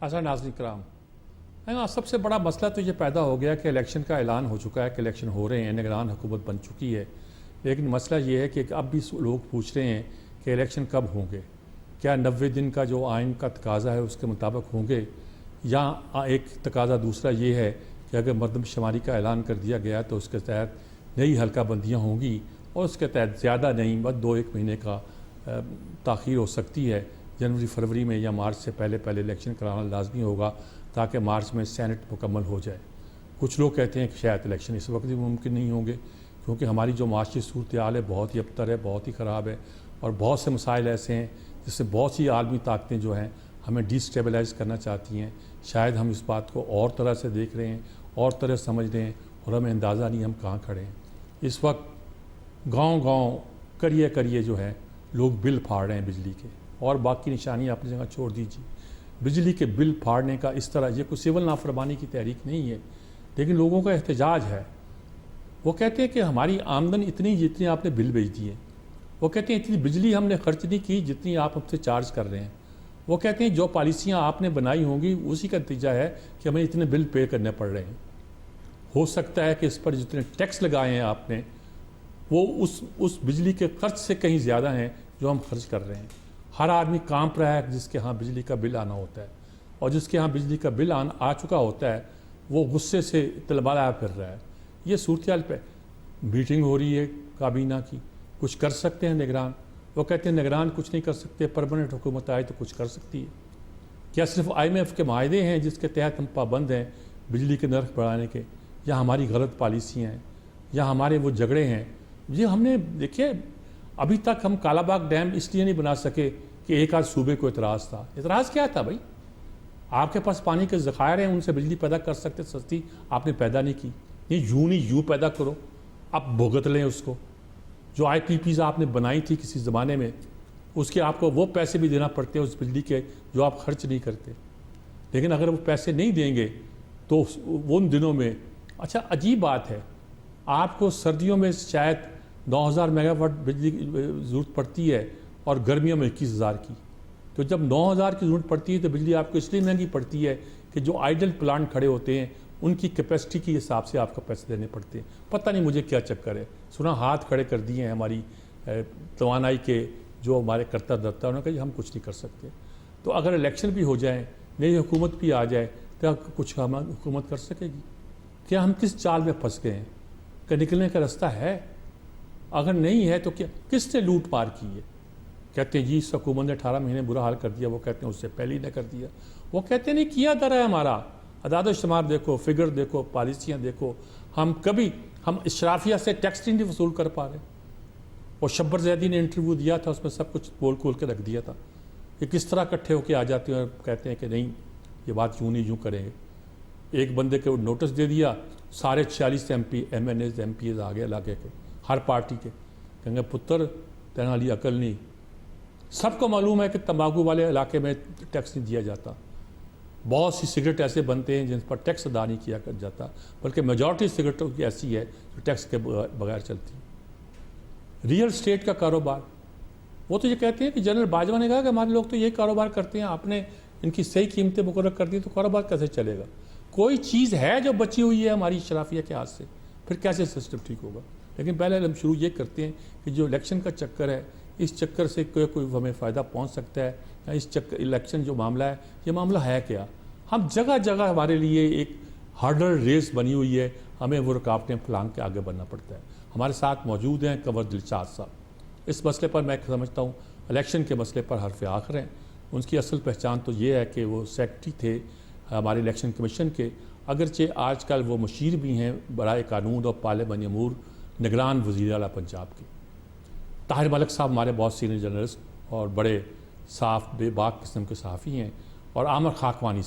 अच्छा नाज़रीन कराम, हाँ, सबसे बड़ा मसला तो ये पैदा हो गया कि इलेक्शन का ऐलान हो चुका है कि इलेक्शन हो रहे हैं, निगरान हुकूमत बन चुकी है। लेकिन मसला ये है कि अब भी लोग पूछ रहे हैं कि इलेक्शन कब होंगे, क्या 90 दिन का जो आइन का तकाजा है उसके मुताबिक होंगे, या एक तकाजा दूसरा ये है कि अगर मरदमशुमारी का ऐलान कर दिया गया तो उसके तहत नई हल्का बंदियाँ होंगी और उसके तहत ज़्यादा नहीं बस 2-1 महीने का ताख़ीर हो सकती है। जनवरी फरवरी में या मार्च से पहले पहले इलेक्शन कराना लाजमी होगा ताकि मार्च में सेनेट मुकम्मल हो जाए। कुछ लोग कहते हैं कि शायद इलेक्शन इस वक्त भी मुमकिन नहीं होंगे क्योंकि हमारी जो माशी सूरत हाल है बहुत ही अबतर है, बहुत ही ख़राब है और बहुत से मसाइल ऐसे हैं जिससे बहुत सी आलमी ताकतें जो हैं हमें डिस्टेबलाइज़ करना चाहती हैं। शायद हम इस बात को और तरह से देख रहे हैं, और तरह समझ रहे हैं और हमें अंदाज़ा नहीं हम कहाँ खड़े हैं। इस वक्त गाँव-गाँव करिए जो है लोग बिल फाड़ रहे हैं बिजली के, और बाकी निशानियाँ अपनी जगह छोड़ दीजिए। बिजली के बिल फाड़ने का इस तरह ये कोई सिविल नाफरमानी की तहरीक नहीं है, लेकिन लोगों का एहतजाज है। वो कहते हैं कि हमारी आमदन इतनी जितनी आपने बिल भेज दिए, वो कहते हैं इतनी बिजली हमने खर्च नहीं की जितनी आप हमसे चार्ज कर रहे हैं। वो कहते हैं जो पॉलिसियाँ आपने बनाई होंगी उसी का नतीजा है कि हमें इतने बिल पे करने पड़ रहे हैं। हो सकता है कि इस पर जितने टैक्स लगाए हैं आपने वो उस बिजली के खर्च से कहीं ज़्यादा हैं जो हम खर्च कर रहे हैं। हर आदमी कांप रहा है जिसके यहाँ बिजली का बिल आना होता है, और जिसके यहाँ बिजली का बिल आ चुका होता है वो गुस्से से तलबाला फिर रहा है। ये सूरत हाल पे मीटिंग हो रही है काबीना की, कुछ कर सकते हैं निगरान? वो कहते हैं निगरान कुछ नहीं कर सकते, परमानेंट हुकूमत आए तो कुछ कर सकती है। क्या सिर्फ IMF के माहदे हैं जिसके तहत हम पाबंद हैं बिजली के नर्ख बढ़ाने के, या हमारी गलत पॉलिसियाँ हैं, या हमारे वो झगड़े हैं? ये हमने देखिए अभी तक हम कालाबाग डैम इसलिए नहीं बना सके कि एक आध सूबे को इतराज़ था। इतराज़ क्या था भाई? आपके पास पानी के ज़खायर हैं, उनसे बिजली पैदा कर सकते सस्ती, आपने पैदा नहीं की। नहीं यूँ पैदा करो, अब भुगत लें उसको। जो IPPs आपने बनाई थी किसी ज़माने में, उसके आपको वो पैसे भी देना पड़ते हैं उस बिजली के जो आप खर्च नहीं करते। लेकिन अगर वो पैसे नहीं देंगे तो उन दिनों में, अच्छा अजीब बात है, आपको सर्दियों में शायद 9000 मेगावाट बिजली की ज़रूरत पड़ती है और गर्मियों में 21,000 की। तो जब 9000 की ज़रूरत पड़ती है तो बिजली आपको इसलिए महंगी पड़ती है कि जो आइडल प्लांट खड़े होते हैं उनकी कैपेसिटी के हिसाब से आपको पैसे देने पड़ते हैं। पता नहीं मुझे क्या चक्कर है, सुना हाथ खड़े कर दिए हैं हमारी तवानाई के जो हमारे करता धरता है, उन्होंने कहा हम कुछ नहीं कर सकते। तो अगर इलेक्शन भी हो जाए, नई हुकूमत भी आ जाए, तो कुछ हम हुकूमत कर सकेगी? क्या हम किस चाल में फंस गए हैं? क्या निकलने का रास्ता है? अगर नहीं है तो क्या किसने लूट पार की है? कहते हैं जी इस हुकूमत ने 18 महीने बुरा हाल कर दिया, वो कहते हैं उससे पहले ही ने कर दिया। वो कहते नहीं किया दर है हमारा, अदाद-ओ-शुमार देखो, फिगर देखो, पॉलिसियाँ देखो। हम इशराफिया से टैक्स नहीं वसूल कर पा रहे। और शब्बर जैदी ने इंटरव्यू दिया था, उसमें सब कुछ बोल खोल के रख दिया था। ये किस तरह इकट्ठे होकर आ जाते हैं और कहते हैं कि नहीं ये बात यूँ नहीं यूँ करेंगे। एक बंदे को नोटिस दे दिया, सारे 46 MP MNAs MPs आ गए इलाके के, हर पार्टी के। कहेंगे पुत्र तेना ली अकल नहीं। सबको मालूम है कि तंबाकू वाले इलाके में टैक्स नहीं दिया जाता। बहुत सी सिगरेट ऐसे बनते हैं जिन पर टैक्स अदा नहीं किया कर जाता, बल्कि मेजॉरिटी सिगरेटों की ऐसी है जो टैक्स के बगैर चलती है। रियल स्टेट का कारोबार, वो तो ये कहते हैं कि जनरल बाजवा ने कहा कि हमारे लोग तो ये कारोबार करते हैं, आपने इनकी सही कीमतें मुकर्रर कर दी तो कारोबार कैसे चलेगा? कोई चीज़ है जो बची हुई है हमारी शराफिया के हाथ से, फिर कैसे सिस्टम ठीक होगा? लेकिन पहले हम शुरू ये करते हैं कि जो इलेक्शन का चक्कर है, इस चक्कर से कोई हमें फ़ायदा पहुंच सकता है, या इस चक्कर इलेक्शन जो मामला है ये मामला है क्या? हम जगह जगह हमारे लिए एक हार्डर रेस बनी हुई है, हमें वो रुकावटें फलांग के आगे बढ़ना पड़ता है। हमारे साथ मौजूद हैं कंवर दिलशाद साहब। इस मसले पर मैं समझता हूँ इलेक्शन के मसले पर हरफ आखिर हैं। उनकी असल पहचान तो ये है कि वो सेक्रेटरी थे हमारे इलेक्शन कमीशन के, अगरचे आजकल वो मुशीर भी हैं बराए कानून और पार्लियामानी अमूर निगरान वज़ीर आला पंजाब के। ताहिर मलिक साहब हमारे बहुत सीनियर जर्नलिस्ट और बड़े साफ बेबाक किस्म के सहाफ़ी हैं। और आमर खाकवानी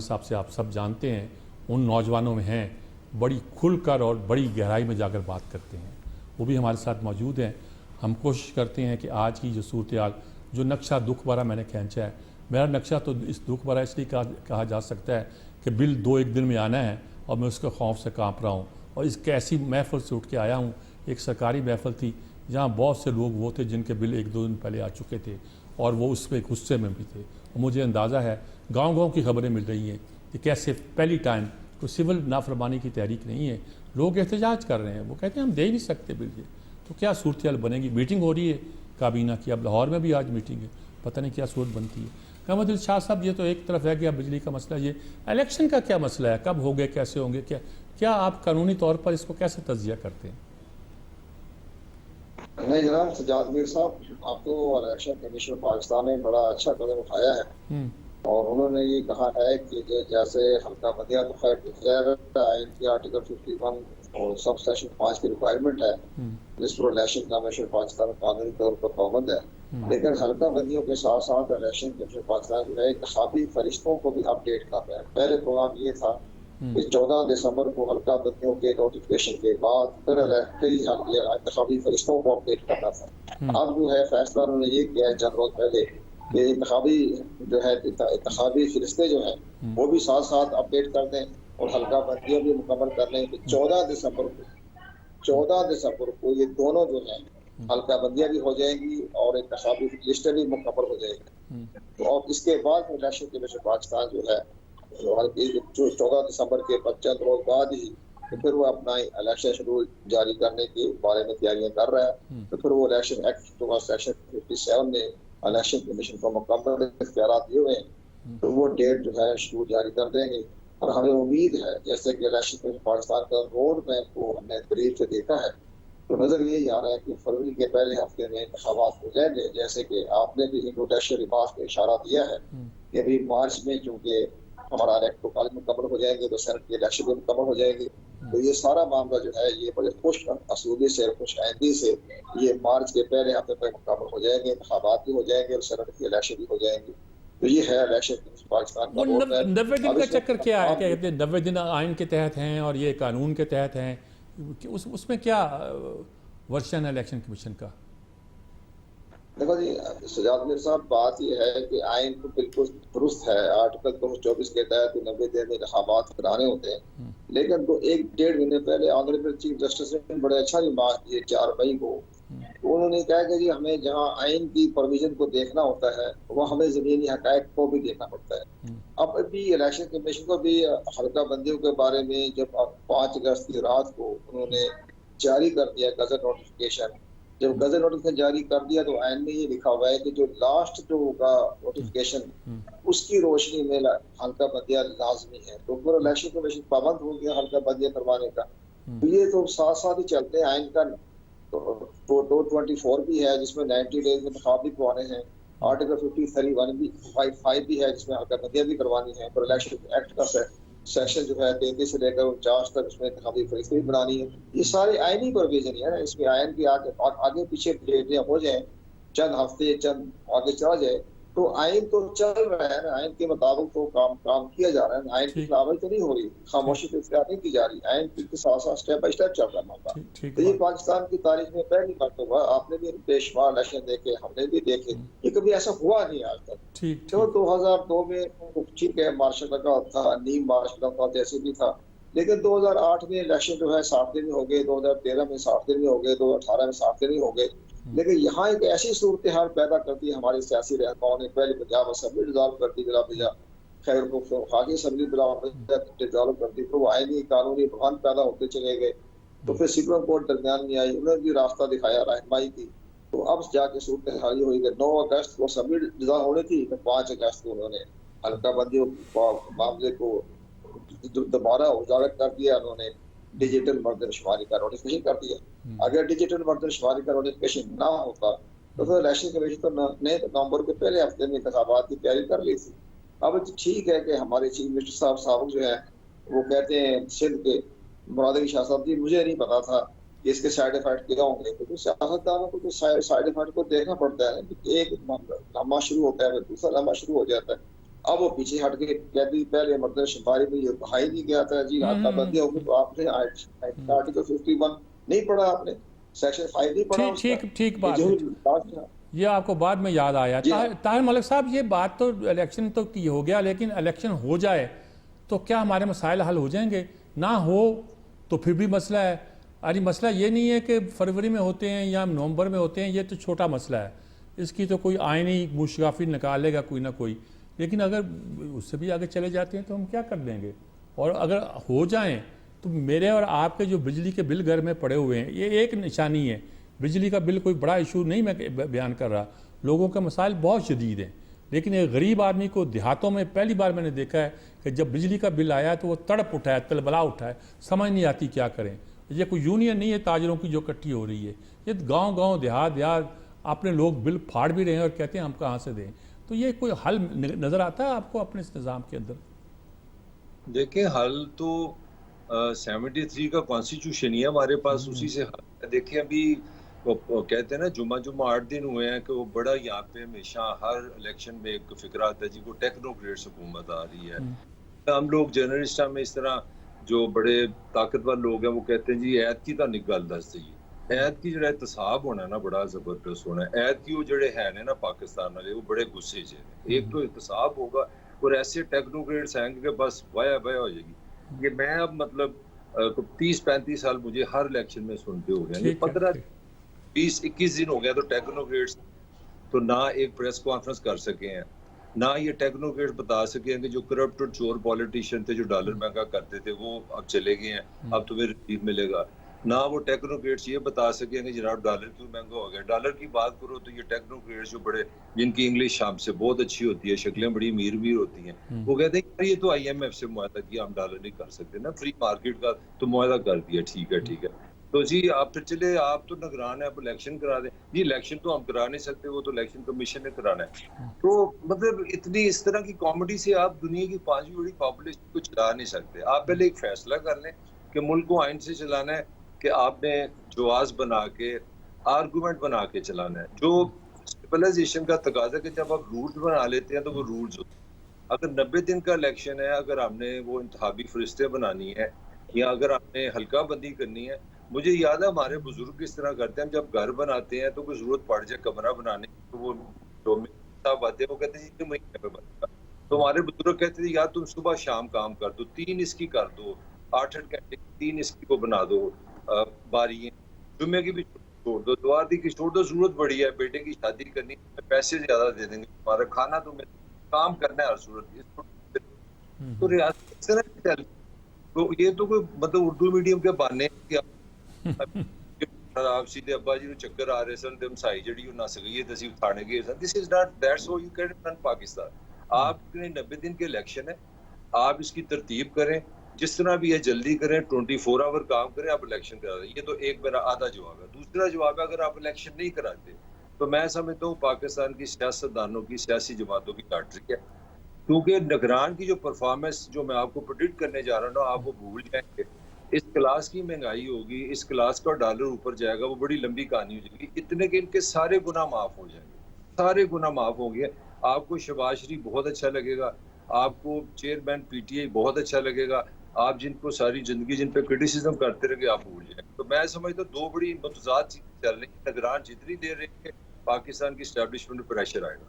साहब से आप सब जानते हैं, उन नौजवानों में हैं बड़ी खुलकर और बड़ी गहराई में जाकर बात करते हैं, वो भी हमारे साथ मौजूद हैं। हम कोशिश करते हैं कि आज की जो सूरत हाल, जो नक्शा दुख भरा मैंने खींचा है, मेरा नक्शा तो इस दुख भरा इसलिए कहा जा सकता है कि बिल 2-1 दिन में आना है और मैं उसके खौफ से काँप रहा हूँ। और इसके ऐसी महफिल से उठ के आया हूँ, एक सरकारी महफिल थी जहाँ बहुत से लोग वो थे जिनके बिल 1-2 दिन पहले आ चुके थे, और वो उसमें गुस्से में भी थे। और मुझे अंदाज़ा है गांव-गांव की खबरें मिल रही हैं कि कैसे पहली टाइम कोई सिविल नाफरमानी की तहरीक नहीं है, लोग एहतजाज कर रहे हैं, वो कहते हैं हम दे ही नहीं सकते बिल ये। तो क्या सूरत हाल बनेगी? मीटिंग हो रही है काबीना की, अब लाहौर में भी आज मीटिंग है, पता नहीं क्या सूरत बनती है। अहमद शाह साहब, ये तो एक तरफ है कि अब बिजली का मसला, ये इलेक्शन का क्या मसला है, कब होंगे, कैसे होंगे, क्या आप कानूनी तौर पर इसको कैसे तज्जिया करते हैं? नहीं जनाब सजाद मीर साहब, आपको इलेक्शन कमीशन पाकिस्तान ने बड़ा अच्छा कदम उठाया है और उन्होंने ये कहा है कि जैसे हल्का बंदियां तो खैर आइन के आर्टिकल 51 और सब सेक्शन 5 की रिक्वायरमेंट है जिस पर इलेक्शन कमीशन पाकिस्तान कानूनी तौर पर पाबंद है, लेकिन हल्का बंदियों के साथ साथ इलेक्शन कमीशन पाकिस्तान जो है इंतखाबी फरिश्तों को भी अपडेट कर रहा है। पहले प्रोग्राम ये था कि 14 दिसंबर को हल्का बंदियों के नोटिफिकेशन के बाद फिर इंतखाबी फरिश्तों को अपडेट करना था। अब जो है फैसला उन्होंने ये किया है चंद रोज पहले कि इंतखाबी जो है इंतखाबी फरिश्ते जो है वो भी साथ साथ अपडेट कर दें और हल्का बंदियां भी मुकम्मल कर लें कि 14 दिसंबर को ये दोनों जो है हल्का बंदियां भी हो जाएंगी और इंतखाबी लिस्टें भी मुकम्मल हो जाएगी। तो और इसके बाद इलेक्शन कमीशन पाकिस्तान जो है 14 दिसंबर के 25 रोज बाद ही तो फिर वो अपना इलेक्शन शेड्यूल जारी करने के बारे में तैयारियां कर रहा है। तो फिर वो इलेक्शन एक्ट तो सेक्शन 57 में इलेक्शन कमीशन को मुकम्मल इख्तियार दिए हुए हैं, तो वो डेट जो है शेड्यूल जारी कर देंगे। और हमें उम्मीद है जैसे कि इलेक्शन कमीशन पाकिस्तान का रोड मैप को हमने करीब से देखा है तो नजर यही आ रहा है कि फरवरी के पहले हफ्ते में इंतखाबात हो जाएंगे। जैसे कि आपने भी इंट्रोडक्शन रिमार्क में इशारा दिया है कि अभी मार्च में चूंकि हमारा इलेक्टोरल कॉलेज मुकम्मल हो जाएंगे तो सेनेट की इलेक्शन भी मुकम्मल हो जाएगी। तो ये सारा मामला जो है ये बड़े खुश असूली से खुश आइंदी से ये मार्च के पहले हफ्ते तक मुकम्मल हो जाएंगे, इंतखाबात भी हो जाएंगे और सेनेट की इलेक्शन भी हो जाएंगी। तो ये है इलेक्शन पाकिस्तान का। 90 दिन का चक्कर क्या है? क्या कहते हैं 90 दिन आइन के तहत हैं और ये कानून के तहत हैं, उसमें क्या वर्षन है इलेक्शन कमीशन का? देखो जी सजाद मीर साहब, बात यह है कि आइन तो बिल्कुल दुरुस्त है, आर्टिकल 224 के तहत 90 दिन में इंतखाबात कराने होते हैं, लेकिन तो 1-1.5 महीने पहले ऑनरेबल चीफ जस्टिस ने बड़े अच्छा रिमार्क किए 4 मई को। तो उन्होंने कहा कि जी हमें जहां आइन की प्रोविजन को देखना होता है वह हमें जमीनी हकायक को भी देखना पड़ता है। अब अभी इलेक्शन कमीशन को भी हल्का बंदियों के बारे में जब 5 अगस्त की रात को उन्होंने जारी कर दिया गजट नोटिफिकेशन, जब गजट नोटिफिकेशन जारी कर दिया तो आइन में ये लिखा हुआ है कि जो लास्ट जो होगा नोटिफिकेशन उसकी रोशनी में हल्का बंदियां लाजमी है। तो फिर इलेक्शन कमीशन पाबंद हो गया हल्का बंदियां करवाने का। तो ये तो साथ साथ ही चलते हैं। आइन का तो 224 भी है जिसमें 90 डेज में इंतखाब भी करवाने हैं, आर्टिकल 50-31 भी 5 भी है जिसमें हल्का बंदियां भी करवानी है, और इलेक्शन एक्ट का सेक्शन जो है 33 से लेकर 49 तक उसमें इंतखाबी फरिश्ते भी बनानी है। ये सारे आईनी प्रोविजन है ना, इसमें आयन की आगे पीछे डेटियां हो जाए, चंद हफ्ते चंद आगे चला जाए तो आइन तो चल रहा है ना, आइन के मुताबिक तो काम किया जा रहा है। आइन की खिलाफवर्जी तो नहीं हो रही, खामोशी से इख्तियार नहीं की जा रही, आइन के साथ साथ स्टेप बाय स्टेप चल रहा है मामला। तो ये पाकिस्तान की तारीख में पहली मरतबा, आपने भी बेशुमार इलेक्शन देखे, हमने भी देखे, ये कभी ऐसा हुआ नहीं आज तक। चलो 2002 में ठीक है मार्शल लगा था, नीम मार्शल था, जैसे भी था, लेकिन 2008 में इलेक्शन जो है 7 दिन में हो गए, 2013 में 7 दिन में हो गए, 2018 में 7 दिन में हो गए। लेकिन यहाँ एक ऐसी सूरत हाल पैदा कर दी हमारे सियासी रहनुमाओं ने, पहले पंजाब असेंबली डिसॉल्व कर दी, बिला वजह खैर खाकी असेंबली बिला वजह डिसॉल्व कर दी, तो वो आईनी कानूनी बहन पैदा होते चले गए। तो फिर सुप्रीम कोर्ट दरमियान में आई, उन्होंने भी रास्ता दिखाया रहनुमाई की। तो अब जाके सूरत हाल हुई कि 9 अगस्त को असेंबली डिसॉल्व होनी थी, तो 5 अगस्त को उन्होंने हल्का बंदियों मामले को दोबारा उजागर कर दिया, उन्होंने डिजिटल मर्दनशुमारी का नोटिफिकेशन कर दिया। अगर डिजिटल मर्दनशुमारी का नोटिफिकेशन ना होता तो फिर इलेक्शन कमीशन तो नए नवंबर के पहले हफ्ते में इंतखाबात की तैयारी कर ली थी। अब ठीक है कि हमारे चीफ मिनिस्टर साहब जो है वो कहते हैं सिंध के मुराद अली शाह साहब जी, मुझे नहीं पता था कि इसके साइड इफेक्ट क्या होंगे, क्योंकि सियासतदानों को तो साइड इफेक्ट को देखना पड़ता है। एक लम्हा शुरू होता है फिर दूसरा लम्हा शुरू हो जाता है। अब वो पीछे हट के कहती पहले मर्दनशुमारी में ये कहा ही नहीं गया था जी हल्का बंदी होगी, तो आपने आर्टिकल 51 नहीं पढ़ा, आपने सेक्शन 5 नहीं पढ़ा। ठीक बात है, ये आपको बाद में याद आया। ताहिर मलिक साहब, ये बात तो इलेक्शन तो की हो गया, लेकिन इलेक्शन हो जाए तो क्या हमारे मसाइल हल हो जाएंगे? ना हो तो फिर भी मसला है। अरे मसला ये नहीं है कि फरवरी में होते हैं या नवंबर में होते हैं, ये तो छोटा मसला है। इसकी तो कोई आईनी मुशगाफी निकालेगा कोई ना कोई, लेकिन अगर उससे भी आगे चले जाते हैं तो हम क्या कर देंगे। और अगर हो जाएं तो मेरे और आपके जो बिजली के बिल घर में पड़े हुए हैं ये एक निशानी है। बिजली का बिल कोई बड़ा इशू नहीं मैं बयान कर रहा, लोगों के मसाइल बहुत शदीद हैं, लेकिन एक गरीब आदमी को देहातों में पहली बार मैंने देखा है कि जब बिजली का बिल आया तो वो तड़प उठा है, तलबला उठा है, समझ नहीं आती क्या करें। ये कोई यूनियन नहीं है ताजरों की जो इकट्ठी हो रही है, ये गांव-गांव देहात अपने लोग बिल फाड़ भी रहे हैं और कहते हैं हम कहाँ से दें। तो ये कोई हल नज़र आता है आपको अपने इस निज़ाम के अंदर? देखिए, हल तो 73 का कॉन्स्टिट्यूशन ही है हमारे पास, उसी से हल है। देखिए अभी वो कहते हैं ना जुम्मा 8 दिन हुए हैं कि वो बड़ा यहाँ पे हमेशा हर इलेक्शन में एक फिक्रा आता है जी, वो टेक्नोक्रेट्स हुकूमत आ रही है। हम लोग जर्नलिस्ट में इस तरह जो बड़े ताकतवर लोग हैं वो कहते हैं जी ऐत की तो नहीं गल दस दी, ऐत की जो एहतसाब होना ना बड़ा जबरदस्त होना है। ऐत की वो जड़े है ने ना पाकिस्तान वाले वो बड़े गुस्से से, एक तो एहतसाब होगा और ऐसे टेक्नोक्रेट्स आएंगे कि बस वाया वाया हो जाएगी। ये मैं अब मतलब 30-35 साल मुझे हर इलेक्शन में सुनते हो गए, 15-20-21 दिन हो गया तो टेक्नोक्रेट्स तो ना एक प्रेस कॉन्फ्रेंस कर सके हैं, ना ये टेक्नोक्रेट्स बता सके हैं कि जो करप्ट और चोर पॉलिटिशियन थे जो डॉलर महंगा करते थे वो अब चले गए हैं, अब तुम्हें रिलीफ मिलेगा। ना वो टेक्नोक्रेट्स ये बता सकेंगे जनाब डॉलर क्यों महंगा हो गया। डॉलर की बात करो तो ये टेक्नोक्रेट्स जो बड़े जिनकी इंग्लिश शाम से बहुत अच्छी होती है, शक्लें बड़ी अमीर होती हैं, वो कहते हैं ये तो IMF से मुआहदा किया, हम डॉलर नहीं कर सकते ना, फ्री मार्केट का तो मुआहदा कर दिया, ठीक है। तो जी आप फिर चले, आप तो निगरान है, आप इलेक्शन करा दें जी। इलेक्शन तो हम करा नहीं सकते, वो तो इलेक्शन कमीशन ने कराना है। तो मतलब इतनी इस तरह की कॉमेडी से आप दुनिया की 5वीं बड़ी पॉपुलेशन को चला नहीं सकते। आप पहले एक फैसला कर लें कि मुल्क को आइन से चलाना है कि आपने जवाज बना के आर्गूमेंट बना के चलाना है। जो सिविलाइजेशन का तकाजा कि जब आप रूल्स बना लेते हैं तो वो रूल्स होते हैं। अगर 90 दिन का इलेक्शन है, अगर हमने वो इंतखाबी फरिश्ते बनानी है या अगर आपने हल्का बंदी करनी है, मुझे याद है हमारे बुजुर्ग इस तरह करते हैं, जब घर बनाते हैं तो कोई जरूरत पड़ जाए कमरा बनाने की तो वो साहब आते हैं, वो कहते हैं जी महीने में बनेगा। तो हमारे बुजुर्ग कहते थे यार तुम सुबह शाम काम कर दो, 3 इसकी कर दो, 8-8 घंटे 3 इसकी को बना दो, बारी जुम्मे की भी छोड़ दो, द्वार की छोड़ दो, जरूरत बड़ी है, बेटे की शादी करनी है, पैसे ज्यादा दे देंगे, तुम्हारा खाना तुम्हें काम करना है हर सूरत। तो रियासत तो ये तो कोई मतलब उर्दू मीडियम के बहाने आप सीधे अब्बा जी चक्कर आ रहे सन साई जड़ी नस गई है ਅਸੀਂ ਖਾਣੇ ਗਏ सन। This is not that's how you can run Pakistan. आपके 90 दिन के इलेक्शन है, आप इसकी तरतीब करें, जिस तरह भी है जल्दी करें, 24 आवर काम करें, आप इलेक्शन करा दें। ये तो एक मेरा आधा जवाब है। दूसरा जवाब है अगर आप इलेक्शन नहीं कराते तो मैं समझता हूँ पाकिस्तान की सियासतदानों की सियासी जमातों की लॉटरी है, क्योंकि निगरान की जो परफॉर्मेंस जो मैं आपको प्रेडिक्ट करने जा रहा हूँ आप वो भूल जाएंगे। इस क्लास की महंगाई होगी, इस क्लास का डॉलर ऊपर जाएगा, वो बड़ी लंबी कहानी हो जाएगी। इतने के इनके सारे गुनाह माफ हो जाएंगे, सारे गुनाह माफ होंगे। आपको शहबाज शरीफ बहुत अच्छा लगेगा, आपको चेयरमैन PTI बहुत अच्छा लगेगा, आप जिनको सारी जिंदगी जिन पे क्रिटिसिज्म करते रहेंगे आप भूल जाएंगे। तो मैं समझता हूँ 2 बड़ी मतजाद चीजें चल रही है। निगरान जितनी देर रहेंगे पाकिस्तान की एस्टैब्लिशमेंट में प्रेशर आएगा।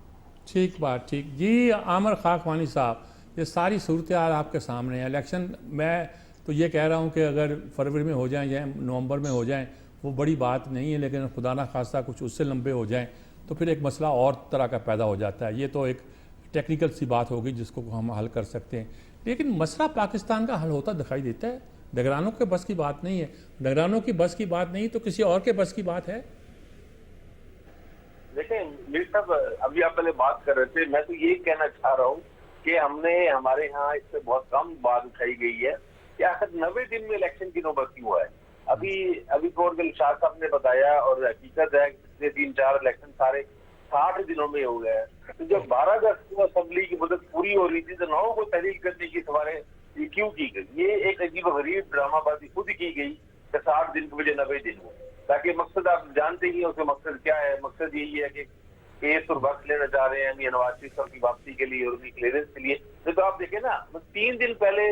ठीक बात, ठीक जी। आमिर खाकवानी साहब, ये सारी सूरत हाल आपके सामने है। इलेक्शन मैं तो ये कह रहा हूँ कि अगर फरवरी में हो जाएं या नवंबर में हो जाएं वो बड़ी बात नहीं है, लेकिन खुदा ना खास्ता कुछ उससे लंबे हो जाएं तो फिर एक मसला और तरह का पैदा हो जाता है। ये तो एक टेक्निकल सी बात होगी जिसको हम हल कर सकते हैं, लेकिन मसला पाकिस्तान का हल होता दिखाई देता है। निगरानों के बस की बात नहीं है, निगरानों की बस की बात नहीं तो किसी और के बस की बात है। देखिए मीर साहब, अभी आप पहले बात कर रहे थे, मैं तो ये कहना चाह रहा हूँ कि हमने हमारे यहाँ इससे बहुत कम बात उठाई गई है कि आखिर 90 दिन में इलेक्शन की नौबत क्यों है। अभी कोरगल शाह साहब ने बताया और हकीकत है पिछले 3-4 इलेक्शन सारे 60 दिनों में हो गए। तो जब 12 अगस्त को असेंबली की मुदत पूरी हो रही थी तो 9 को तहरीक करने की सवारें क्यों की गई? ये एक अजीब गरीब ड्रामाबाजी खुद की गई कि 60 दिन की वजह 90 दिन हो, ताकि मकसद आप जानते ही हैं उसका मकसद क्या है। मकसद यही है कि केस और वक्त लेना चाह रहे हैं मियां नवाज शरीफ साहब की वापसी के लिए और उनकी क्लियरेंस के लिए। तो आप देखें ना, 3 दिन पहले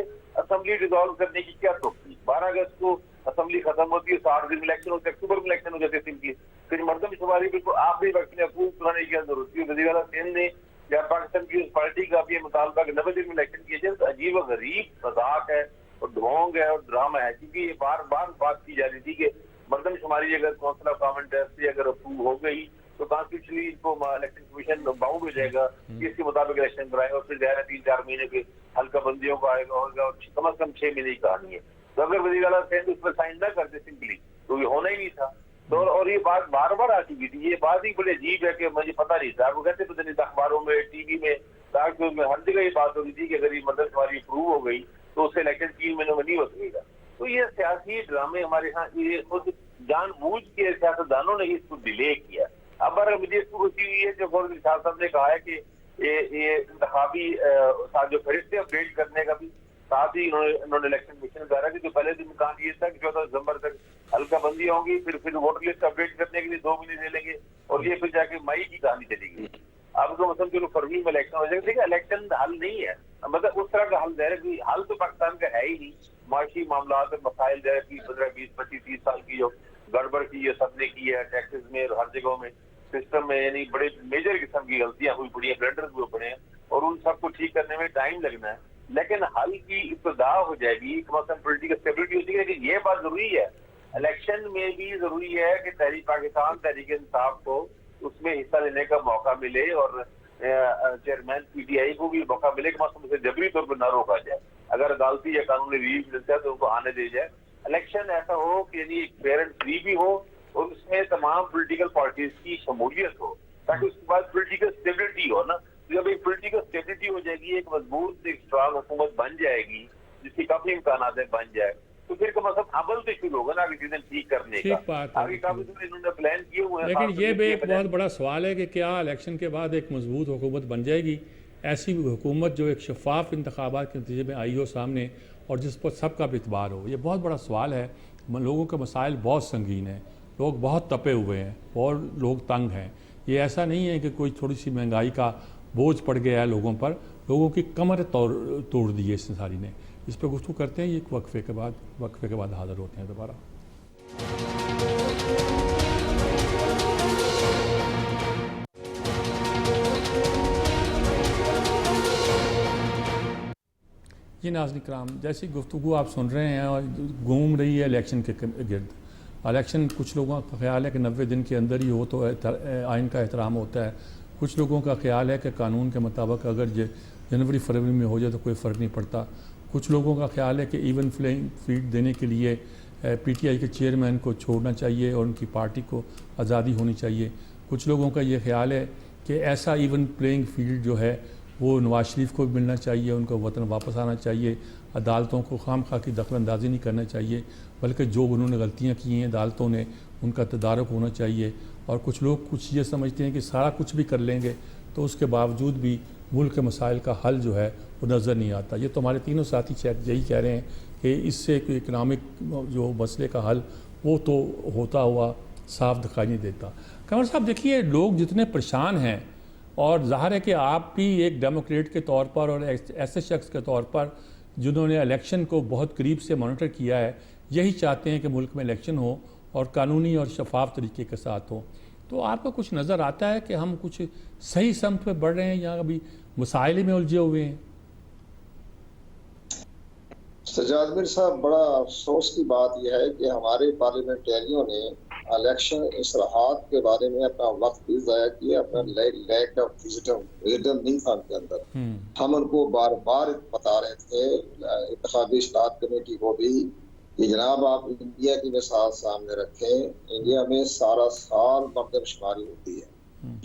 असेंबली डिसॉल्व करने की क्या तो 12 अगस्त को असेंबली खत्म होती है, 60 दिन इलेक्शन होते, अक्टूबर में इलेक्शन हो जाते सिंपली। फिर मरदमशुमारी बिल्कुल आखिरी वक्त में अप्रूव कराने की जरूरत थी। वज़ीर-ए-आला सिंध ने या पाकिस्तान की उस पार्टी का भी मुतालबा कि 90 दिन में इलेक्शन किए जाए, तो अजीब व गरीब मजाक है और ढोंग है और ड्रामा है। क्योंकि ये बार बात की जा रही थी कि मरदमशुमारी अगर कौंसिल ऑफ कॉमन टेस्ट से अगर अप्रूव हो गई तो कॉन्स्टिट्यूशन फाइनेंशियली इनको इलेक्शन कमीशन बाउंड हो जाएगा कि इसके मुताबिक इलेक्शन कराए, और फिर ज़ाहिर है 3-4 महीने के हल्का बंदियों का आएगा होगा, और कम से कम 6 महीने की कहानी है। तो अगर वज़ीर आला सेंध उस पर साइन ना करते सिंपली, तो ये होना ही नहीं था। तो और ये बात बार बार आ चुकी थी, ये बात ही बड़ी अजीब है कि मुझे पता नहीं था। वो कहते पता नहीं था, अखबारों में, टीवी में, डाक में, हर जगह ये बात हो रही थी कि अगर ये मर्दमशुमारी अप्रूव हो गई तो उससे इलेक्शन 3 महीनों में नहीं हो सकेगा। तो ये सियासी ड्रामे हमारे यहाँ, ये खुद जानबूझ के सियासतदानों ने इसको डिले किया। अब अगर मुझे इसको खुशी हुई है जो गौरव शाह साहब ने कहा है कि ये इंतखाबी साथ जो फरिश्ते अपडेट करने का भी साथ ही इन्होंने इलेक्शन कमीशन कहा कि जो पहले दिन कहा दिया था कि 14 दिसंबर तक हल्का बंदी होंगी, फिर वोटर लिस्ट अपडेट करने के लिए 2 महीने ले लेंगे, और ये फिर जाके मई की कहानी चलेगी। अब तो मतलब जो फरवरी में इलेक्शन हो जाएगा, देखिए इलेक्शन हल नहीं है, मतलब उस तरह का हल है कि हल तो पाकिस्तान का है ही नहीं। माशी मामला मसाइल जो है कि 15, 20, 25, 30 साल की जो गड़बड़ की है सबने की है, टैक्सेस में और हर जगहों में, सिस्टम में, यानी बड़े मेजर किस्म की गलतियां हुई पड़ी हैं, ब्लंडर्स हुए पड़े हैं, और उन सबको ठीक करने में टाइम लगना है। लेकिन हल की इब्तिदा हो जाएगी, मतलब पोलिटिकल स्टेबिलिटी हो जाएगी। लेकिन ये बात जरूरी है, इलेक्शन में भी जरूरी है कि तहरीक पाकिस्तान, तहरीक इंसाफ को उसमें हिस्सा लेने का मौका मिले, और चेयरमैन पीटीआई को भी मौका मिले कि मतलब उसे जबरी तौर पर न रोका जाए। अगर अदालती या कानूनी रिलीफ मिलता है तो उनको आने दे जाए। इलेक्शन ऐसा हो कि यानी फेयर एंड फ्री भी हो, और उसमें तमाम पॉलिटिकल पार्टीज की शमूलियत हो, ताकि उसके बाद पॉलिटिकल स्टेबिलिटी हो ना। जब एक पॉलिटिकल स्टेबिलिटी हो जाएगी, एक मजबूत, एक स्ट्रांग हुकूमत बन जाएगी, जिसकी काफी इम्कान है बन जाए, तो फिर मतलब अमल तो शुरू होगा ना आगे चीजें ठीक करने का। आगे काफी इन्होंने प्लान किए हुए हैं। लेकिन ये भी एक बहुत बड़ा सवाल है कि क्या इलेक्शन के बाद एक मजबूत हुकूमत बन जाएगी? ऐसी हुकूमत जो एक शफाफ इंतखाबात के नतीजे में आई हो सामने, और जिस पर सबका भी इतबार हो, ये बहुत बड़ा सवाल है। लोगों के मसाइल बहुत संगीन हैं, लोग बहुत तपे हुए हैं और लोग तंग हैं। ये ऐसा नहीं है कि कोई थोड़ी सी महंगाई का बोझ पड़ गया है लोगों पर, लोगों की कमर तोड़ दी है इस सारी ने। इस पर गुफ्तगू करते हैं, एक वक्फे के बाद हाजिर होते हैं दोबारा। जी नाज़रीन कराम, जैसी गुफ्तगू आप सुन रहे हैं और घूम रही है इलेक्शन के गिर्द। इलेक्शन कुछ लोगों का ख्याल है कि 90 दिन के अंदर ही हो तो आइन का एहतराम होता है। कुछ लोगों का ख्याल है कि कानून के मुताबिक अगर जनवरी फरवरी में हो जाए तो कोई फ़र्क नहीं पड़ता। कुछ लोगों का ख्याल है कि इवन प्लेइंग फील्ड देने के लिए पीटीआई के चेयरमैन को छोड़ना चाहिए और उनकी पार्टी को आज़ादी होनी चाहिए। कुछ लोगों का ये ख्याल है कि ऐसा इवन प्लेइंग फील्ड जो है वो नवाज शरीफ को भी मिलना चाहिए, उनको वतन वापस आना चाहिए, अदालतों को खामखा की दखलंदाजी नहीं करना चाहिए, बल्कि जो उन्होंने गलतियाँ की हैं अदालतों ने उनका तदारक होना चाहिए। और कुछ लोग कुछ ये समझते हैं कि सारा कुछ भी कर लेंगे तो उसके बावजूद भी मुल्क के मसाइल का हल जो है वो नज़र नहीं आता। ये तो हमारे तीनों साथी यही कह रहे हैं कि इससे इकनॉमिक जो मसले का हल वो तो होता हुआ साफ दिखाई नहीं देता। कंवर साहब देखिए, लोग जितने परेशान हैं, और ज़ाहिर है कि आप भी एक डेमोक्रेट के तौर पर और ऐसे शख्स के तौर पर जिन्होंने इलेक्शन को बहुत करीब से मॉनिटर किया है, यही चाहते हैं कि मुल्क में इलेक्शन हो और कानूनी और शफाफ तरीके के साथ हो। तो आपको कुछ नज़र आता है कि हम कुछ सही समत पे बढ़ रहे हैं या अभी मसाइल में उलझे हुए हैं? सजाद मीर साहब, बड़ा अफसोस की बात यह है कि हमारे पार्लियामेंटेरियों ने इलेक्शन इसराहत के बारे में अपना वक्त भी ज़ाया किया, अपना लैक ऑफ विजडम नहीं था उनके अंदर। हम उनको बार बार बता रहे थे, इंतखाबी इस्लाहत कमेटी को भी, कि जनाब आप इंडिया की मिसाल सामने रखें। इंडिया में सारा साल मरदमशुमारी होती है,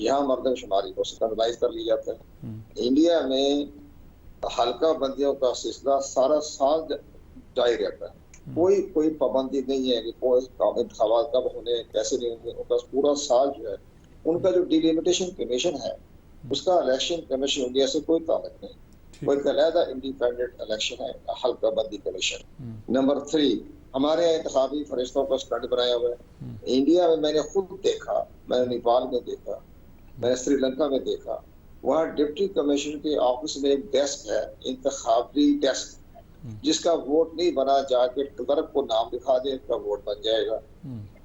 यहाँ मरदमशुमारी को स्टैंडर्डाइज कर लिया जाता है। इंडिया में हल्का बंदियों का सिलसिला सारा साल जारी रहता है, कोई पाबंदी नहीं है कि कोई इंतखाबात कब होने कैसे नहीं होंगे। उनका पूरा साल जो है, उनका जो डिलिमिटेशन कमीशन है उसका इलेक्शन कमीशन इंडिया से कोई ताल्लुक नहीं, कोई अलहदा इंडिपेंडेंट इलेक्शन है, हल्का बंदी कमीशन। नंबर 3, हमारे यहाँ इंतखाबी फरिश्तों का स्टैंड बनाया हुआ है। इंडिया में मैंने खुद देखा, मैंने नेपाल में देखा, मैंने श्रीलंका में देखा, वहाँ डिप्टी कमिश्नर के ऑफिस में एक डेस्क है, इंतखाबी डेस्क, जिसका वोट नहीं बना जाके क्लर्क को नाम लिखा दे, उसका वोट बन जाएगा।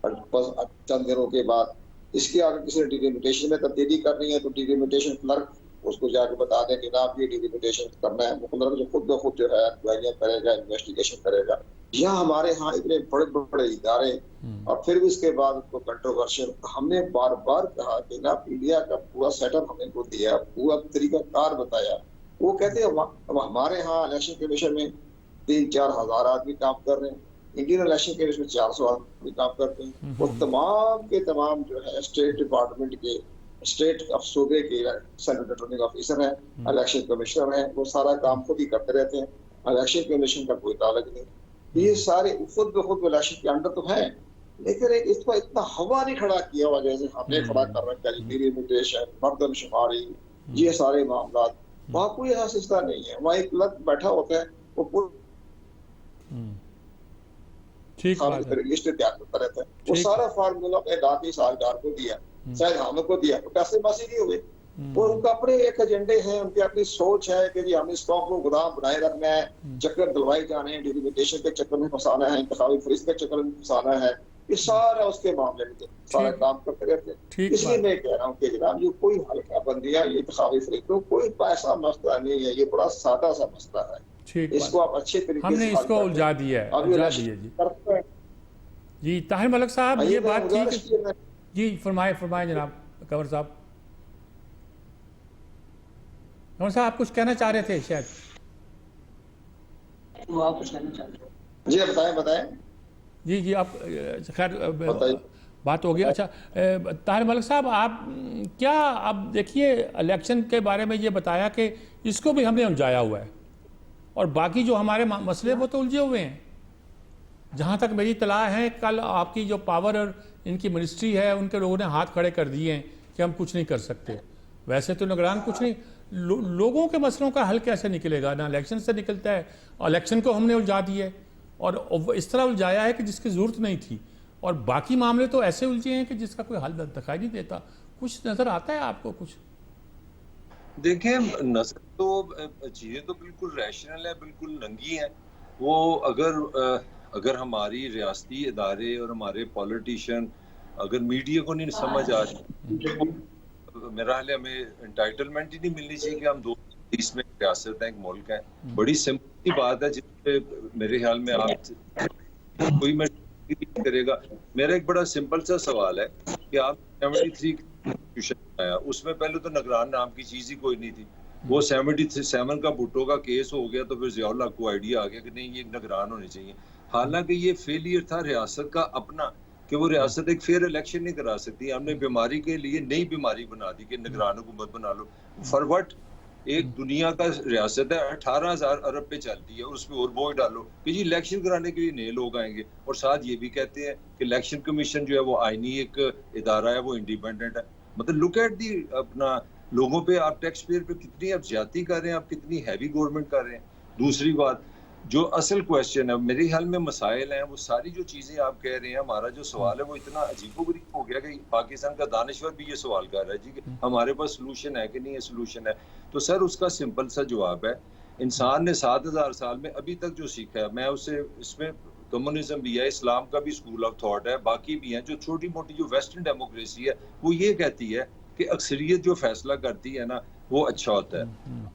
और बस चंद दिनों के बाद इसके आगे किसी ने डिलिमिटेशन में तब्दीली करनी है तो डिलिमिटेशन क्लर्क उसको जाके बता दें कि ना आप ये डिलिमिटेशन करना है। वो क्लर्क जो खुद ब खुद जो है इंक्वायरियां करेगा, इन्वेस्टिगेशन करेगा। यहाँ हमारे यहाँ इतने बड़े बड़े इदारे और फिर भी इसके बाद उसको कंट्रोवर्शियल, हमने बार बार कहा कि ना इंडिया का पूरा सेटअप हमने को दिया, पूरा तरीका कार बताया। वो कहते हैं अब हमारे यहाँ इलेक्शन कमीशन में 3-4 हजार आदमी काम कर रहे हैं, इंडियन इलेक्शन कमीशन में 400 आदमी काम करते हैं। वो तमाम के तमाम जो है स्टेट डिपार्टमेंट के, स्टेट सूबे के सेंट्रल रिटर्निंग ऑफिसर हैं, इलेक्शन कमिश्नर हैं, वो सारा काम खुद ही करते रहते हैं। इलेक्शन कमीशन का कोई ताल्लुक नहीं। ये सारे खुद ब खुद इलेक्शन के अंडर तो है, लेकिन एक इसको इतना हवा नहीं खड़ा किया हुआ जैसे हमने खड़ा कर रखा है। डिलिमिटेशन, मर्दमशुमारी, ये सारे मामला, वहाँ कोई ऐसा सिलसिला नहीं है। वहाँ एक लग बैठा होता है, वो ठीक बात है, लिस्ट तैयार करता रहता है। वो सारा फार्मूला अपने डाक साझेदार को दिया, शायद हमको दिया, तो पैसे मासी नहीं हुए। और उनका अपने एक एजेंडे हैं, उनकी अपनी सोच है कि जी हमें स्टॉक को गोदाम बनाए रखना है, चक्कर दिलवाए जाने हैं, डिलिमिटेशन के चक्कर में फंसाना है, इंतखाबी फरिश्ते के चक्कर में फंसाना है, ये सारा उसके मामले में सारा काम करते रहते हैं। इसलिए मैं कह रहा हूँ कि जनाब ये कोई हल्का बंदियां, ये इंतखाबी फरिश्तों कोई पैसा मसला नहीं है, ये बड़ा सादा सा मसला है। इसको आप अच्छे तरीके हमने इसको उलझा दिया है, उलझा दिया जी। ताहिर मलिक साहब, ये बात ठीक है जी, फरमाए जनाब कंवर साहब। कंवर साहब आप कुछ कहना चाह रहे थे शायद? वो आप कुछ कहना चाह रहे थे? जी बताएं। जी आप खैर बात हो गई। अच्छा ताहिर मलिक साहब, आप क्या, अब देखिए इलेक्शन के बारे में ये बताया कि इसको भी हमने उलझाया हुआ है, और बाकी जो हमारे मसले वो तो उलझे हुए हैं। जहाँ तक मेरी इत्तला है, कल आपकी जो पावर और इनकी मिनिस्ट्री है, उनके लोगों ने हाथ खड़े कर दिए हैं कि हम कुछ नहीं कर सकते। वैसे तो निगरान कुछ नहीं, लोगों के मसलों का हल कैसे निकलेगा? ना इलेक्शन से निकलता है, और इलेक्शन को हमने उलझा दिया है, और इस तरह उलझाया है कि जिसकी ज़रूरत नहीं थी, और बाकी मामले तो ऐसे उलझे हैं कि जिसका कोई हल दिखाई नहीं देता। कुछ नज़र आता है आपको कुछ? देखिए, नजर तो चीज़ें तो बिल्कुल रैशनल है, बिल्कुल नंगी है। वो अगर हमारी रियासती इदारे और हमारे पॉलिटिशियन अगर मीडिया को नहीं समझ आ रही, मेरा ख्याल है हमें एंटाइटलमेंट ही नहीं मिलनी चाहिए कि हम 2030 में रियासत है, एक मुल्क है। बड़ी सिंपल बात है, जिसपे मेरे ख्याल में आप कोई मैं करेगा। मेरा एक बड़ा सिंपल सा सवाल है कि आप 73 कॉन्स्टिट्यूशन आया, उसमें पहले तो निगरान नाम की चीज ही कोई नहीं थी। वो 77 का भुट्टो का केस हो गया, तो फिर ज़ियाउल हक को आइडिया आ गया कि नहीं, ये निगरान होने चाहिए। हालांकि ये फेलियर था रियासत का अपना, कि वो रियासत एक फेयर इलेक्शन नहीं करा सकती। हमने बीमारी के लिए नई बीमारी बना दी कि निगरान हुकूमत बना लो। For what? एक दुनिया का रियासत है, 18,000 अरब पे चलती है, और उसमें और बोझ डालो कि जी इलेक्शन कराने के लिए नए लोग आएंगे, और साथ ये भी कहते हैं कि इलेक्शन कमीशन जो है वो आईनी एक इदारा है, वो इंडिपेंडेंट है। मतलब लुक एट दी अपना लोगों पे, आप टैक्स पेयर पे कितनी आप ज्यादती कर रहे हैं, आप कितनी हैवी गवर्नमेंट कर रहे हैं। दूसरी बात, जो असल क्वेश्चन है, मेरे ख्याल में मसाइल हैं, वो सारी जो चीजें आप कह रहे हैं, हमारा जो सवाल है वो इतना अजीबोगरीब हो गया कि पाकिस्तान का दानिश्वर भी ये सवाल कर रहा है जी कि हमारे पास सोल्यूशन है कि नहीं है सोल्यूशन है। तो सर उसका सिंपल सा जवाब है, इंसान ने 7,000 साल में अभी तक जो सीखा है, मैं उससे इसमें कम्युनिज्म भी है, इस्लाम का भी स्कूल ऑफ थॉट है, बाकी भी हैं, जो छोटी मोटी जो वेस्टर्न डेमोक्रेसी है वो ये कहती है कि अक्सरियत जो फैसला करती है ना वो अच्छा होता है।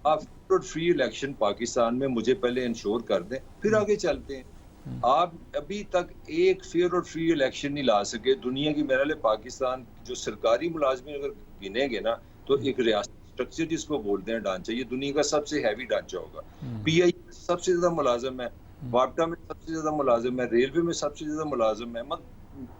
आप फ्री इलेक्शन पाकिस्तान में मुझे पहले इंश्योर कर दें, फिर आगे चलते हैं। आप अभी तक एक फेयर और फ्री इलेक्शन नहीं ला सके दुनिया की। मेरे लिए पाकिस्तान जो सरकारी मुलाजमीन अगर गिनेंगे ना, तो एक रियासत स्ट्रक्चर जिसको बोलते हैं ढांचा, ये दुनिया का सबसे हैवी ढांचा होगा। PI सबसे ज्यादा मुलाजिम है, वापटा में सबसे ज्यादा मुलाजिम है, रेलवे में सबसे ज्यादा मुलाजिम है,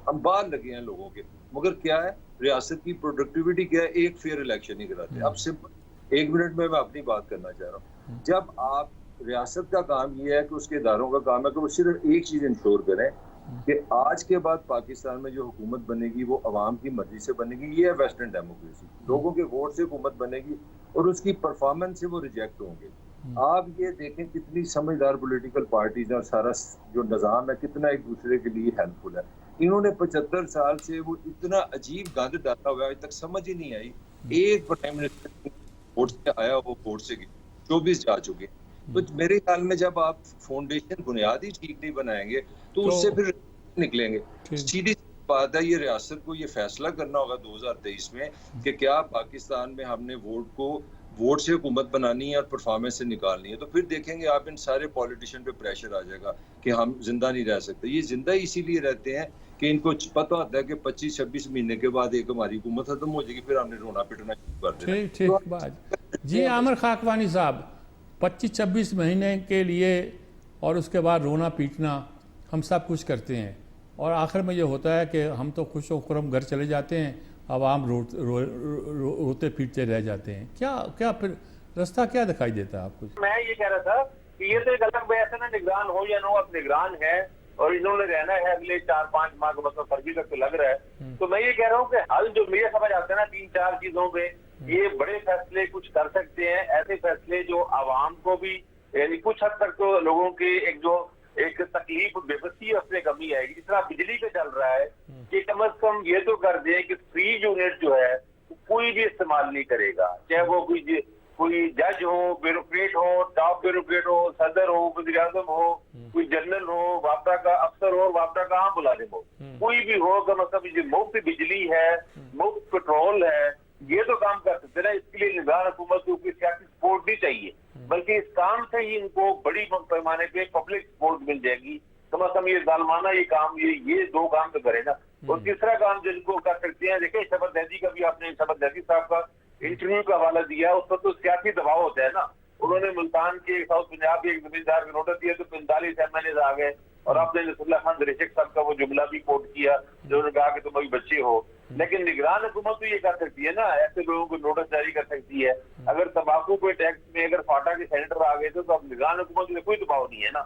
अंबार लगे हैं लोगों के। मगर क्या है, रियासत की प्रोडक्टिविटी क्या है, एक फेयर इलेक्शन नहीं कराते। अब सिंपल 1 मिनट में मैं अपनी बात करना चाह रहा हूँ। जब आप रियासत का काम ये है कि उसके इदारों का काम है कि वो सिर्फ एक चीज इंश्योर करें कि आज के बाद पाकिस्तान में जो हुकूमत बनेगी वो अवाम की मर्जी से बनेगी। ये है वेस्टर्न डेमोक्रेसी, लोगों के वोट से हुकूमत बनेगी और उसकी परफॉर्मेंस से वो रिजेक्ट होंगे। आप ये देखें कितनी समझदार पॉलिटिकल पार्टीज और सारा जो निज़ाम है कितना एक दूसरे के लिए हेल्पफुल है। इन्होंने 75 साल से वो इतना अजीब गंद डाला हुआ है, आज तक समझ ही नहीं आई। एक प्राइम मिनिस्टर वोट से आया, वो वोट से 24 जा चुके। तो मेरे ख्याल में जब आप फाउंडेशन बुनियाद ही ठीक नहीं बनाएंगे तो उससे फिर निकलेंगे। सीधी बात है, ये रियासत को ये फैसला करना होगा 2023 में कि क्या पाकिस्तान में हमने वोट को वोट से हुकूमत बनानी है और परफॉर्मेंस से निकालनी है, तो फिर देखेंगे आप इन सारे पॉलिटिशियन पे प्रेशर आ जाएगा कि हम जिंदा नहीं रह सकते। ये जिंदा इसीलिए रहते हैं कि इनको पता होता है कि 25-26 महीने के बाद एक हमारी हुकूमत खत्म हो जाएगी, फिर हमने रोना पिटना शुरू कर देना। ठीक ठीक बात जी। आमिर खाकवानी साहब, 25-26 महीने के लिए और उसके बाद रोना पीटना हम सब कुछ करते हैं, और आखिर में ये होता है कि हम तो खुश व खुरम घर चले जाते हैं, आवाम रोते पीटते रह जाते हैं। क्या क्या फिर रास्ता क्या दिखाई देता है आपको? मैं ये कह रहा था कि ये तो एक अलग बहस है ना, निगरान हो या नो, अब निगरान है और इन्होंने रहना है अगले 4-5 माह का, मतलब फर्जी तक तो लग रहा है। तो मैं ये कह रहा हूँ कि हल जो मेरे समझ आता है ना 3-4 चीजों पे, ये बड़े फैसले कुछ कर सकते हैं, ऐसे फैसले जो आवाम को भी यानी कुछ हद तक तो लोगों के एक तकलीफ बेबसी उसमें कमी आएगी। जिस तरह बिजली का चल रहा है कि कम से कम ये तो कर दें कि फ्री यूनिट जो है कोई भी इस्तेमाल नहीं करेगा, चाहे वो कोई जज हो, ब्यूरोक्रेट हो, टॉप ब्यूरोक्रेट हो, सदर हो, वज़ीर आज़म हो, कोई जनरल हो, वापडा का अफसर हो, वापडा का आम मुलाजिम हो, कोई भी हो, कम से कम मुफ्त बिजली है, मुफ्त पेट्रोल है, ये तो काम कर सकते ना। इसके लिए निगरान हुकूमत को कोई सियासी सपोर्ट नहीं चाहिए, बल्कि इस काम से ही इनको बड़ी पैमाने पे पब्लिक सपोर्ट मिल जाएगी। कम से कम ये जालमाना ये काम, ये 2 काम तो करे ना। और तीसरा काम जिनको कर सकते हैं, देखिए शफकत जैदी का भी आपने शफकत जैदी साहब का इंटरव्यू का हवाला दिया, उस पर तो सियासी दबाव होता है ना। उन्होंने मुल्तान के साउथ पंजाब के एक जमींदार को नोटिस दिया तो 45 MLA आ गए, और आपने नसरुल्लाह खान दरेशक साहब का वो जुमला भी कोट किया जो उन्होंने कहा कि तुम अभी बच्चे हो। लेकिन निगरान हुकूमत तो ये कर सकती है ना, ऐसे लोगों को नोटिस जारी कर सकती है। अगर तंबाकू के टैक्स में अगर फाटा के सेनेटर आ गए तो अब निगरान हुकूमत में कोई दबाव नहीं है ना।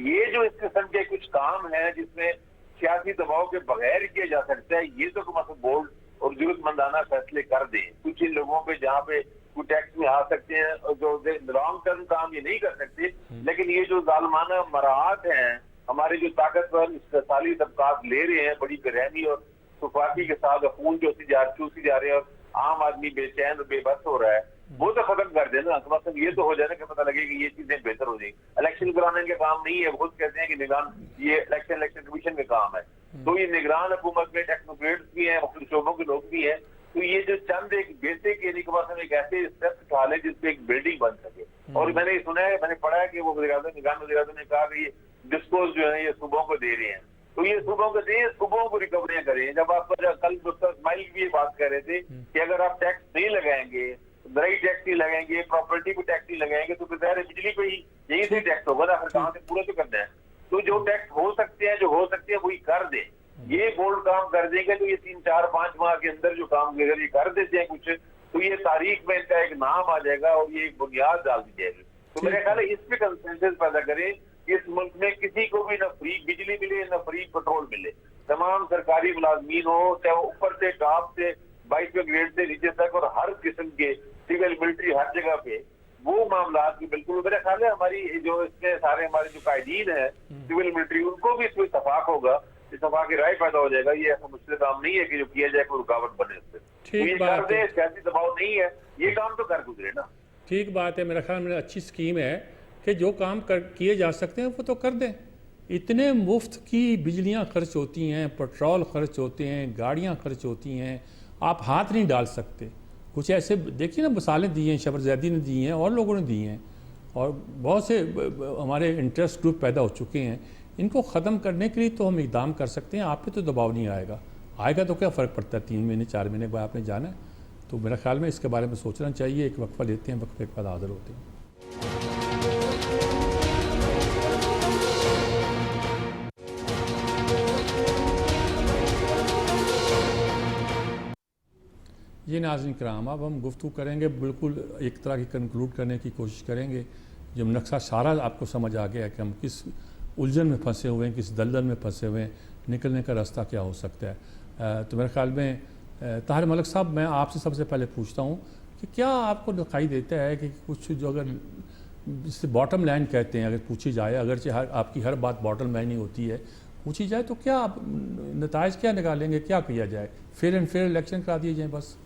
ये जो इस किस्म के कुछ काम है जिसमें सियासी दबाव के बगैर किया जा सकता है, ये तो कम बोल्ड और जरूरतमंदाना फैसले कर दें। कुछ इन लोगों पे जहाँ पे कुछ टैक्स में आ सकते हैं और जो लॉन्ग टर्म काम ये नहीं कर सकते, लेकिन ये जो जालमाना मराहत हैं, हमारे जो ताकतवर इस्तेसाली तबकात ले रहे हैं बड़ी बेरहमी और सुफाकी के साथ खून चूसी जा रहे हैं और आम आदमी बेचैन और बेबस हो रहा है, वो तो खत्म कर देना। तो मतलब ये तो हो जाए कि पता लगे कि ये चीजें बेहतर हो जाएगी। इलेक्शन कराने के काम नहीं है, वो कहते हैं कि निगरान ये इलेक्शन कमीशन का काम है। तो ये निगरान हुकूमत में टेक्नोक्रेट्स भी हैं, मुख्तलिफ शोबों के लोग भी हैं। तो ये जो चंद एक बेसिक यानी कि एक ऐसे स्टेप्स उठा ले जिसपे एक बिल्डिंग बन सके। और मैंने सुना है, मैंने पढ़ा है कि वो निगरान वज़ीर आज़म ने कहा कि ये डिस्पोज जो है ये सूबों को दे रहे हैं, तो ये सूबों को दें, सूबों को रिकवरियां करें। जब आप कल डॉक्टर इस्माइल भी ये बात कर रहे थे कि अगर आप टैक्स नहीं लगाएंगे, दराई टैक्स नहीं लगाएंगे, प्रॉपर्टी पे टैक्स नहीं लगाएंगे, तो फिर बिजली पे ही यही से टैक्स होगा ना, फिर कहाँ से पूरा तो करना है। तो जो टैक्स हो सकते हैं, जो हो सकते हैं वही कर दें। ये बोल्ड काम कर देंगे तो ये 3-4-5 माह के अंदर जो काम अगर ये कर देते हैं कुछ, तो ये तारीख में इनका एक नाम आ जाएगा और ये एक बुनियाद डाल दी जाएगी। तो मेरे ख्याल है इस पे कंसेंसस पैदा करें। इस मुल्क में किसी को भी न फ्री बिजली मिले न फ्री पेट्रोल मिले। तमाम सरकारी मुलाजमीन हो, चाहे वो ऊपर से टॉप से 22वें ग्रेड से नीचे तक, और हर किस्म के सिविल मिलिट्री हर जगह पे वो मामला भी बिल्कुल। मेरा ख्याल है हमारी जो इसमें सारे हमारे जो कायदीन है सिविल मिलिट्री, उनको भी इसमें इत्तेफाक होगा, इत्तेफाक की राय पैदा हो जाएगा। ये ऐसा मुश्किल काम नहीं है कि जो किया जाए कोई रुकावट बने उससे। तो ये कर दे, सियासी दबाव नहीं है, ये काम तो कर गुजरे ना। ठीक बात है। मेरा ख्याल में अच्छी स्कीम है कि जो काम किए जा सकते हैं वो तो कर दें। इतने मुफ्त की बिजलियां खर्च होती हैं, पेट्रोल खर्च होते हैं, गाड़ियां खर्च होती हैं, आप हाथ नहीं डाल सकते। कुछ ऐसे देखिए ना मिसालें दी हैं, शफकत जैदी ने दी हैं और लोगों ने दी हैं, और बहुत से हमारे इंटरेस्ट ग्रुप पैदा हो चुके हैं। इनको ख़त्म करने के लिए तो हम इक़दाम कर सकते हैं, आप पे तो दबाव नहीं आएगा तो क्या फ़र्क पड़ता है, 3 महीने 4 महीने के बाद आपने जाना है। तो मेरा ख्याल में इसके बारे में सोचना चाहिए। एक वक्फा लेते हैं, वक्फे के बाद हाज़िर होते हैं। ये नाज़रीन किराम, अब हम गुफ्तगू करेंगे, बिल्कुल एक तरह की कंक्लूड करने की कोशिश करेंगे। जब नक्शा सारा आपको समझ आ गया कि हम किस उलझन में फंसे हुए हैं, किस दलदल में फंसे हुए हैं, निकलने का रास्ता क्या हो सकता है। तो मेरे ख्याल में ताहिर मलिक साहब, मैं आपसे सबसे पहले पूछता हूँ कि क्या आपको दिखाई देता है कि कुछ जो अगर जिससे बॉटम लाइन कहते हैं, अगर पूछी जाए, अगरचे आपकी हर बात बॉटम लाइन ही होती है, पूछी जाए तो क्या आप नताइज क्या निकालेंगे, क्या किया जाए? फेयर एंड फेयर इलेक्शन करा दिए जाए बस,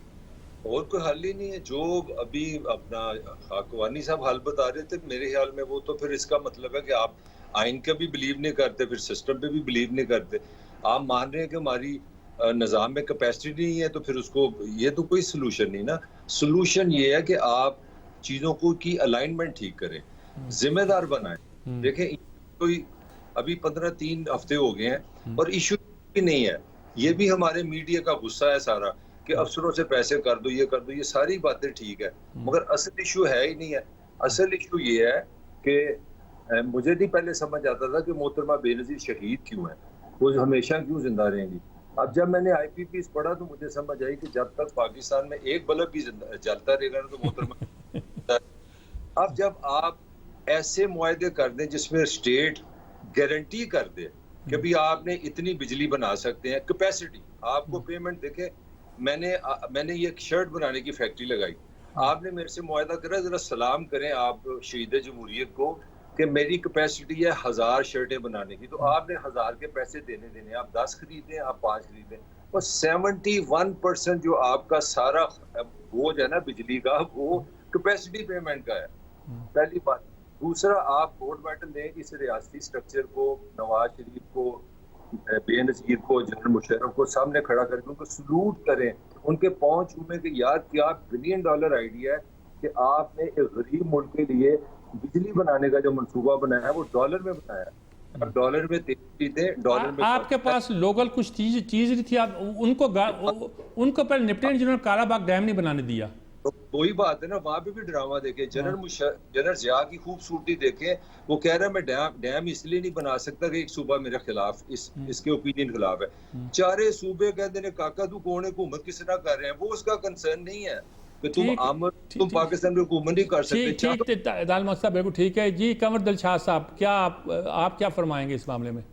और कोई हल ही नहीं है। जो अभी अपना खाकवानी साहब हाल बता रहे थे, मेरे ख्याल में वो तो फिर इसका मतलब है कि आप आइन का भी बिलीव नहीं करते, फिर सिस्टम पे भी बिलीव नहीं करते। आप मान रहे हैं कि हमारी निज़ाम में कैपेसिटी नहीं है, तो फिर उसको ये तो कोई सलूशन नहीं ना। सलूशन ये है कि आप चीज़ों को की अलाइनमेंट ठीक करें, जिम्मेदार बनाएं। देखें कोई अभी 3 हफ्ते हो गए हैं और इशू भी नहीं है। ये भी हमारे मीडिया का गुस्सा है सारा कि अफसरों से पैसे कर दो, ये कर दो, ये सारी बातें ठीक है, मगर असल इशू है ही नहीं है। असल इशू ये है कि मुझे नहीं पहले समझ आता था कि मोहतरमा बेनज़ीर शहीद क्यों है, वो हमेशा क्यों जिंदा रहेंगी। अब जब मैंने IPPs पढ़ा तो मुझे समझ आई कि जब तक पाकिस्तान में एक बल्ब भी जलता रहेगा ना तो मोहतरमा अब जब आप ऐसे मुआहदे कर दें जिसमें स्टेट गारंटी कर दे कि भी आपने इतनी बिजली बना सकते हैं, कैपेसिटी आपको पेमेंट देखे, मैंने ये शर्ट बनाने की फैक्ट्री लगाई, आपने मेरे से मुआहदा करा, जरा सलाम करें आप शहीद जमहूरियत को कि मेरी कैपेसिटी है 1000 शर्टें बनाने की, तो आपने 1000 के पैसे देने, आप 10 खरीदें, आप 5 खरीदें, और 71% जो आपका सारा बोझ है ना बिजली का, वो कैपेसिटी पेमेंट का है। पहली बात। दूसरा, आप गोल्ड मेडल दें इस रियासती स्ट्रक्चर को, नवाज शरीफ को, बेनज़ीर को, जनरल मुशर्रफ को सामने खड़ा करके उनको सलूट करें, उनके पहुंच में कि यार क्या $1 बिलियन आइडिया है कि आपने एक गरीब मुल्क के लिए बिजली बनाने का जो मंसूबा बनाया है वो डॉलर में बनाया है। अब डॉलर में तेल खरीदें, डॉलर में आपके पास लोकल कुछ चीज नहीं थी, आप उनको पहले निपटें जिन्होंने कालाबाग डैम नहीं बनाने दिया। तो वही बात है ना, वहां पे भी ड्रामा देखे। जनरल ज़िया की खूबसूरती देखे, वो कह रहा है मैं डैम इसलिए नहीं बना सकता कि एक सूबा मेरे खिलाफ इसके ओपिनियन खिलाफ है। चारे सूबे कहते हैं काका तू कौन है, हुकूमत किस तरह कर रहे हैं, वो उसका कंसर्न नहीं है कि तुम पाकिस्तान में हुकूमत नहीं कर सकते। ठीक, दाल साहब बिल्कुल ठीक है जी। कंवर दिलशाद साहब, क्या आप क्या फरमाएंगे इस मामले में?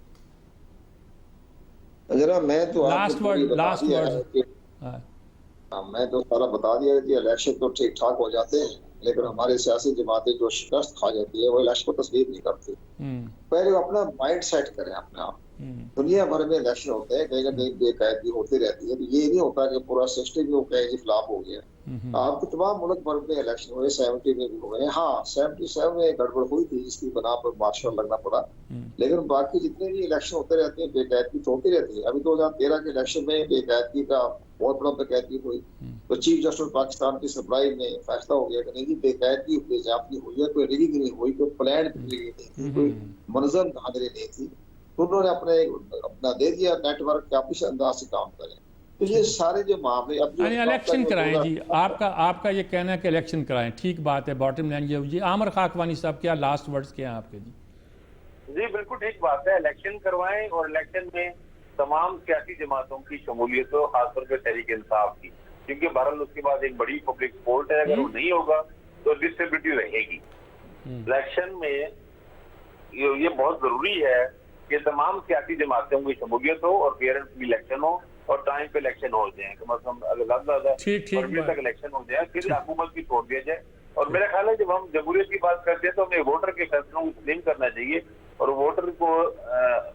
जरा मैं तो लास्ट वर्ड मैं तो सारा बता दिया कि इलेक्शन तो ठीक ठाक हो जाते हैं, लेकिन हमारी सियासी जमातें जो शिकस्त खा जाती है वो इलेक्शन को तस्लीम नहीं करती। पहले वो अपना माइंड सेट करें अपने आप। दुनिया भर में इलेक्शन होते हैं, कहीं ना कहीं बेकायदगी होती रहती है, तो ये नहीं होता कि पूरा सिस्टम ही कहीं फ्लॉप हो गया। आपके तमाम मुल्क भर में इलेक्शन हुए, 70 में भी हुए। हाँ, 77 में गड़बड़ हुई थी, जिसकी बना पर मार्शल लगना पड़ा, लेकिन बाकी जितने भी इलेक्शन होते रहते हैं बेकायदगी तो होती रहती है। अभी 2013 के इलेक्शन में बेकायदगी का बहुत बड़ा बेकायदगी हुई, तो चीफ जस्टिस पाकिस्तान की सरबराही में फैसला हो गया कि नहीं, बेकायदगी बेजाबती हुई है, कोई रिगिंग नहीं हुई, कोई प्लान नहीं थी, कोई मनज़म धांधली नहीं थी, तो उन्होंने अपना दे दिया नेटवर्क के, आप इस अंदाज से काम करें। तो ये सारे जो मामले अब इलेक्शन कराएं जी, आपका ये कहना है कि इलेक्शन कराएं, ठीक बात है, बॉटम लाइन ये जी। आमर खाकवानी साहब, क्या लास्ट वर्ड्स क्या हैं आपके? जी बिल्कुल ठीक बात है, इलेक्शन करवाएं और इलेक्शन में तमाम सियासी जमातों की शमूलियत हो, खासतौर पर तहरीक इंसाफ की, क्योंकि बहरहाल उसके बाद एक बड़ी पब्लिक सपोर्ट है। अगर वो नहीं होगा तो डिस्टेबिलिटी रहेगी। इलेक्शन में ये बहुत जरूरी है कि तमाम सियासी जमातों की शमूलियत हो और फेयर एंड फ्री इलेक्शन हो और टाइम पे इलेक्शन हो जाए, कम से कम फरवरी तक इलेक्शन हो जाए, फिर हुकूमत की छोड़ दिया जाए। और मेरा ख्याल है जब हम जमहूरियत की बात करते हैं तो हमें वोटर के फैसलों को तस्लीम करना चाहिए और वोटर को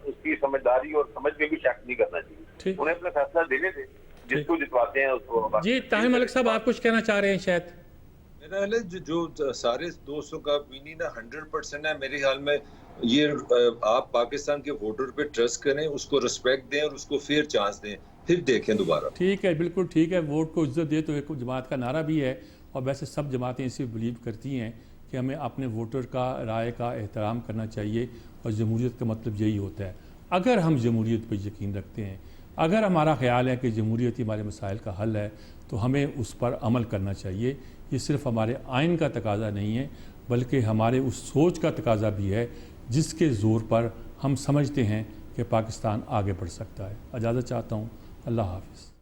उसकी समझदारी और समझ में भी शक नहीं करना चाहिए। उन्हें अपना फैसला देने दें, जिसको जितवाते हैं उसको। जी ताहिर मलिक साहब, आप कुछ कहना चाह रहे हैं? शायद मेरा ख्याल है जो सारे दोस्तों का ओपिनियन 100% है। मेरे ख्याल में ये आप पाकिस्तान के वोटर पे ट्रस्ट करें, उसको रिस्पेक्ट दें और उसको फेयर चांस दें, फिर देखें दोबारा। ठीक है, बिल्कुल ठीक है। वोट को इज्जत दे तो एक जमात का नारा भी है, और वैसे सब जमातें इसे बिलीव करती हैं कि हमें अपने वोटर का राय का एहतराम करना चाहिए, और जमहूरियत का मतलब यही होता है। अगर हम जमहूरियत पर यकीन रखते हैं, अगर हमारा ख्याल है कि जमहूरियत ही हमारे मसाइल का हल है, तो हमें उस पर अमल करना चाहिए। ये सिर्फ हमारे आइन का तकाजा नहीं है, बल्कि हमारे उस सोच का तकाजा भी है जिसके ज़ोर पर हम समझते हैं कि पाकिस्तान आगे बढ़ सकता है। इजाज़त चाहता हूँ। अल्लाह हाफ़िज़।